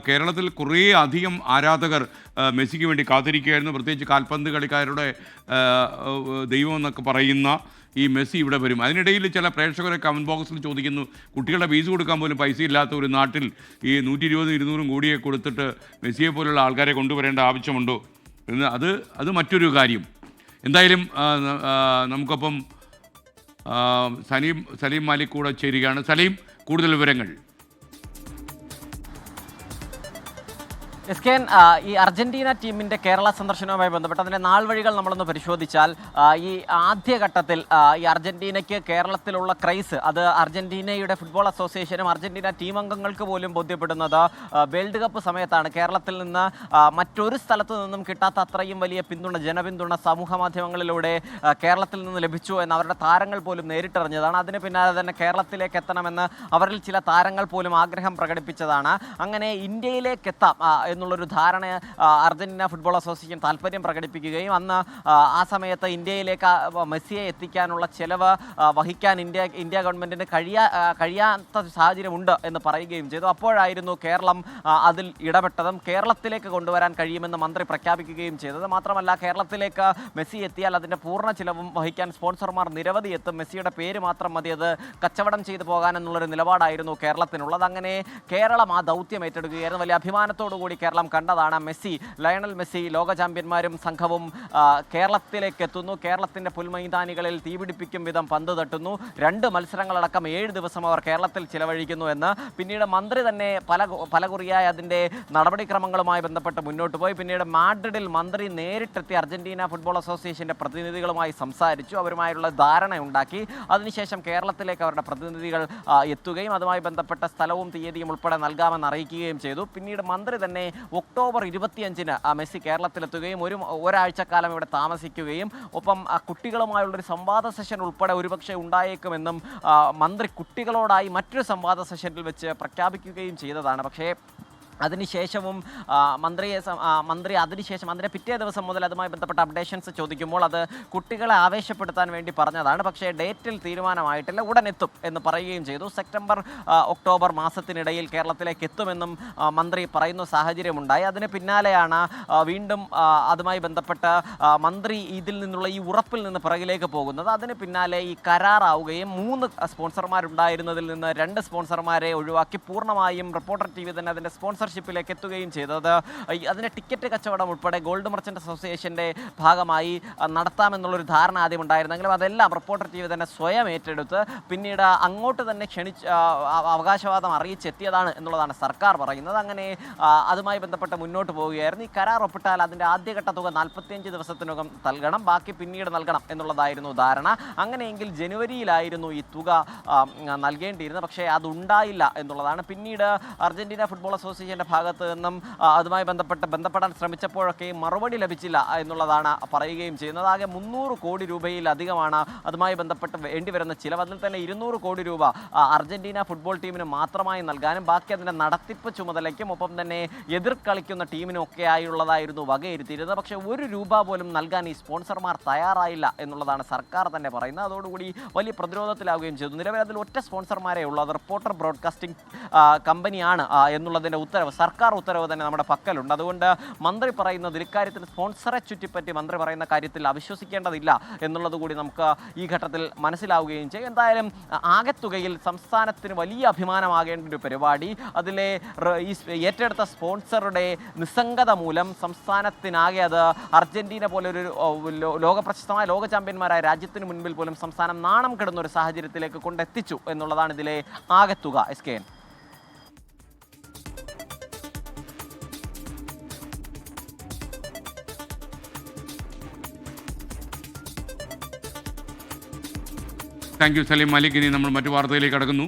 കേരളത്തിൽ കുറേ അധികം ആരാധകർ മെസ്സിക്ക് വേണ്ടി കാത്തിരിക്കുകയായിരുന്നു. പ്രത്യേകിച്ച് കാൽപന്ത് കളിക്കാരുടെ ദൈവം എന്നൊക്കെ പറയുന്ന ഈ മെസ്സി ഇവിടെ വരും. അതിനിടയിൽ ചില പ്രേക്ഷകരെ കമൻറ്റ് ബോക്സിൽ ചോദിക്കുന്നു, കുട്ടികളുടെ ഫീസ് കൊടുക്കാൻ പോലും പൈസ ഇല്ലാത്ത ഒരു നാട്ടിൽ ഈ 120-200 കോടിയെ കൊടുത്തിട്ട് മെസ്സിയെ പോലുള്ള ആൾക്കാരെ കൊണ്ടുവരേണ്ട ആവശ്യമുണ്ടോ എന്ന്. അത് മറ്റൊരു കാര്യം. എന്തായാലും നമുക്കൊപ്പം സലീം മാലിക് കൂടെ ചേരുകയാണ്. സലീം, കൂടുതൽ വിവരങ്ങൾ. എസ്കെൻ, ഈ അർജന്റീന ടീമിൻ്റെ കേരള സന്ദർശനവുമായി ബന്ധപ്പെട്ട് അതിൻ്റെ നാൾ വഴികൾ നമ്മളൊന്ന് പരിശോധിച്ചാൽ ഈ ആദ്യഘട്ടത്തിൽ ഈ അർജന്റീനയ്ക്ക് കേരളത്തിലുള്ള ക്രൈസ് അത് അർജന്റീനയുടെ ഫുട്ബോൾ അസോസിയേഷനും അർജന്റീന ടീം അംഗങ്ങൾക്ക് പോലും ബോധ്യപ്പെടുന്നത് വേൾഡ് കപ്പ് സമയത്താണ്. കേരളത്തിൽ നിന്ന് മറ്റൊരു സ്ഥലത്തു നിന്നും കിട്ടാത്ത അത്രയും വലിയ ജനപിന്തുണ സമൂഹ മാധ്യമങ്ങളിലൂടെ കേരളത്തിൽ നിന്ന് ലഭിച്ചു എന്ന് അവരുടെ താരങ്ങൾ പോലും നേരിട്ടറിഞ്ഞതാണ്. അതിന് പിന്നാലെ തന്നെ കേരളത്തിലേക്ക് എത്തണമെന്ന് അവരിൽ ചില താരങ്ങൾ പോലും ആഗ്രഹം പ്രകടിപ്പിച്ചതാണ്. അങ്ങനെ ഇന്ത്യയിലേക്ക് എത്താം എന്നുള്ളൊരു ധാരണ അർജന്റീന ഫുട്ബോൾ അസോസിയേഷൻ താല്പര്യം പ്രകടിപ്പിക്കുകയും അന്ന് ആ സമയത്ത് ഇന്ത്യയിലേക്ക് മെസ്സിയെ എത്തിക്കാനുള്ള ചെലവ് വഹിക്കാൻ ഇന്ത്യ ഗവൺമെൻറ്റിന് കഴിയാത്ത സാഹചര്യമുണ്ട് എന്ന് പറയുകയും ചെയ്തു. അപ്പോഴായിരുന്നു കേരളം അതിൽ ഇടപെട്ടതും കേരളത്തിലേക്ക് കൊണ്ടുവരാൻ കഴിയുമെന്ന് മന്ത്രി പ്രഖ്യാപിക്കുകയും ചെയ്തത്. മാത്രമല്ല, കേരളത്തിലേക്ക് മെസ്സി എത്തിയാൽ അതിൻ്റെ പൂർണ്ണ ചിലവും വഹിക്കാൻ സ്പോൺസർമാർ നിരവധി എത്തും. മെസ്സിയുടെ പേര് മാത്രം മതി അത് കച്ചവടം ചെയ്തു പോകാനെന്നുള്ളൊരു നിലപാടായിരുന്നു കേരളത്തിനുള്ളത്. അങ്ങനെ കേരളം ആ ദൗത്യം ഏറ്റെടുക്കുകയായിരുന്നു. വലിയ അഭിമാനത്തോടു കൂടി കേരളം കണ്ടതാണ് ലയണൽ മെസ്സി ലോക ചാമ്പ്യന്മാരും സംഘവും കേരളത്തിലേക്ക് എത്തുന്നു. കേരളത്തിൻ്റെ പുൽമൈതാനികളിൽ തീപിടിപ്പിക്കും വിധം പന്ത് തട്ടുന്നു. 2 മത്സരങ്ങളടക്കം 7 ദിവസം അവർ കേരളത്തിൽ ചിലവഴിക്കുന്നു എന്ന് പിന്നീട് മന്ത്രി തന്നെ പലകുറിയായി അതിൻ്റെ നടപടിക്രമങ്ങളുമായി ബന്ധപ്പെട്ട് മുന്നോട്ട് പോയി. പിന്നീട് മാഡ്രിഡിൽ മന്ത്രി നേരിട്ടെത്തി അർജന്റീന ഫുട്ബോൾ അസോസിയേഷൻ്റെ പ്രതിനിധികളുമായി സംസാരിച്ചു, അവരുമായുള്ള ധാരണയുണ്ടാക്കി. അതിനുശേഷം കേരളത്തിലേക്ക് അവരുടെ പ്രതിനിധികൾ എത്തുകയും അതുമായി ബന്ധപ്പെട്ട സ്ഥലവും തീയതിയും ഉൾപ്പെടെ നൽകാമെന്ന് അറിയിക്കുകയും ചെയ്തു. പിന്നീട് മന്ത്രി തന്നെ ഒക്ടോബർ 25-ന് മെസ്സി കേരളത്തിലെത്തുകയും ഒരാഴ്ചക്കാലം ഇവിടെ താമസിക്കുകയും ഒപ്പം കുട്ടികളുമായുള്ളൊരു സംവാദ സെഷൻ ഉൾപ്പെടെ ഒരുപക്ഷെ ഉണ്ടായേക്കുമെന്നും മന്ത്രി കുട്ടികളോടായി മറ്റൊരു സംവാദ സെഷനിൽ വെച്ച് പ്രഖ്യാപിക്കുകയും ചെയ്തതാണ്. പക്ഷേ അതിനുശേഷവും മന്ത്രി അതിൻ്റെ പിറ്റേ ദിവസം മുതൽ അതുമായി ബന്ധപ്പെട്ട അപ്ഡേഷൻസ് ചോദിക്കുമ്പോൾ അത് കുട്ടികളെ ആവേശപ്പെടുത്താൻ വേണ്ടി പറഞ്ഞതാണ്. പക്ഷേ ഡേറ്റിൽ തീരുമാനമായിട്ടില്ല, ഉടൻ എത്തും എന്ന് പറയുകയും ചെയ്തു. സെപ്റ്റംബർ ഒക്ടോബർ മാസത്തിനിടയിൽ കേരളത്തിലേക്ക് എത്തുമെന്നും മന്ത്രി പറയുന്ന സാഹചര്യമുണ്ടായി. അതിന് പിന്നാലെയാണ് വീണ്ടും അതുമായി ബന്ധപ്പെട്ട് മന്ത്രി ഇതിൽ നിന്നുള്ള ഈ ഉറപ്പിൽ നിന്ന് പിറകിലേക്ക് പോകുന്നത്. അതിന് പിന്നാലെ ഈ കരാറാവുകയും 3 സ്പോൺസർമാരുണ്ടായിരുന്നതിൽ നിന്ന് 2 സ്പോൺസർമാരെ ഒഴിവാക്കി പൂർണ്ണമായും റിപ്പോർട്ടർ TV തന്നെ അതിൻ്റെ സ്പോൺസർഷിപ്പിലേക്ക് എത്തുകയും ചെയ്തത്. അതിൻ്റെ ടിക്കറ്റ് കച്ചവടം ഉൾപ്പെടെ ഗോൾഡ് മർച്ചൻ്റ് അസോസിയേഷൻ്റെ ഭാഗമായി നടത്താമെന്നുള്ളൊരു ധാരണ ആദ്യം ഉണ്ടായിരുന്നെങ്കിലും അതെല്ലാം റിപ്പോർട്ടർ TV തന്നെ സ്വയം ഏറ്റെടുത്ത് പിന്നീട് അങ്ങോട്ട് തന്നെ അവകാശവാദം അറിയിച്ചെത്തിയതാണ് എന്നുള്ളതാണ് സർക്കാർ പറയുന്നത്. അങ്ങനെ അതുമായി ബന്ധപ്പെട്ട് മുന്നോട്ട് പോവുകയായിരുന്നു. ഈ കരാർ ഒപ്പിട്ടാൽ അതിൻ്റെ ആദ്യഘട്ട തുക 45 ദിവസത്തിനകം നൽകണം, ബാക്കി പിന്നീട് നൽകണം എന്നുള്ളതായിരുന്നു ധാരണ. അങ്ങനെയെങ്കിൽ ജനുവരിയിലായിരുന്നു ഈ തുക നൽകേണ്ടിയിരുന്നത്. പക്ഷേ അതുണ്ടായില്ല എന്നുള്ളതാണ്. പിന്നീട് അർജന്റീന ഫുട്ബോൾ അസോസിയേഷൻ്റെ ഭാഗത്ത് നിന്നും അതുമായി ബന്ധപ്പെടാൻ ശ്രമിച്ചപ്പോഴൊക്കെ മറുപടി ലഭിച്ചില്ല എന്നുള്ളതാണ് പറയുകയും ചെയ്യുന്നത്. ആകെ 300 കോടി രൂപയിലധികമാണ് അതുമായി ബന്ധപ്പെട്ട് വേണ്ടിവരുന്ന ചിലവ്. അതിൽ തന്നെ 200 കോടി രൂപ അർജന്റീന ഫുട്ബോൾ ടീമിന് മാത്രമായി നൽകാനും ബാക്കി അതിൻ്റെ നടത്തിപ്പ് ചുമതലയ്ക്കും ഒപ്പം തന്നെ എതിർ കളിക്കുന്ന ടീമിനും ഒക്കെ ആയുള്ളതായിരുന്നു വകയിരുത്തിയിരുന്നത്. പക്ഷേ 1 രൂപ പോലും നൽകാൻ ഈ സ്പോൺസർമാർ തയ്യാറായില്ല എന്നുള്ളതാണ് സർക്കാർ തന്നെ പറയുന്നത്. അതോടുകൂടി വലിയ പ്രതിരോധത്തിലാവുകയും ചെയ്തു. നിലവിൽ അതിൽ ഒറ്റ സ്പോൺസർമാരേ ഉള്ളൂ, അത് റിപ്പോർട്ടർ ബ്രോഡ്കാസ്റ്റിംഗ് കമ്പനിയാണ് എന്നുള്ളതിൻ്റെ സർക്കാർ ഉത്തരവ് തന്നെ നമ്മുടെ പക്കലുണ്ട്. അതുകൊണ്ട് മന്ത്രി പറയുന്നത് ഇക്കാര്യത്തിൽ സ്പോൺസറെ ചുറ്റിപ്പറ്റി മന്ത്രി പറയുന്ന കാര്യത്തിൽ അവിശ്വസിക്കേണ്ടതില്ല എന്നുള്ളത് കൂടി നമുക്ക് ഈ ഘട്ടത്തിൽ മനസ്സിലാവുകയും ചെയ്യും. എന്തായാലും ആകെത്തുകയിൽ സംസ്ഥാനത്തിന് വലിയ അഭിമാനമാകേണ്ട ഒരു പരിപാടി, അതിലെ ഈ ഏറ്റെടുത്ത സ്പോൺസറുടെ നിസ്സംഗത മൂലം സംസ്ഥാനത്തിനാകെ അത് അർജന്റീന പോലൊരു ലോകപ്രശസ്തമായ ലോക ചാമ്പ്യന്മാരായ രാജ്യത്തിന് മുൻപിൽ പോലും സംസ്ഥാനം നാണം കെടുന്ന ഒരു സാഹചര്യത്തിലേക്ക് കൊണ്ടെത്തിച്ചു എന്നുള്ളതാണ് ഇതിലെ ആകെത്തുക. SKN. Thank you Salim Malik. ഇനി നമ്മൾ മറ്റു വാർത്തയിലേക്ക് കടക്കുന്നു.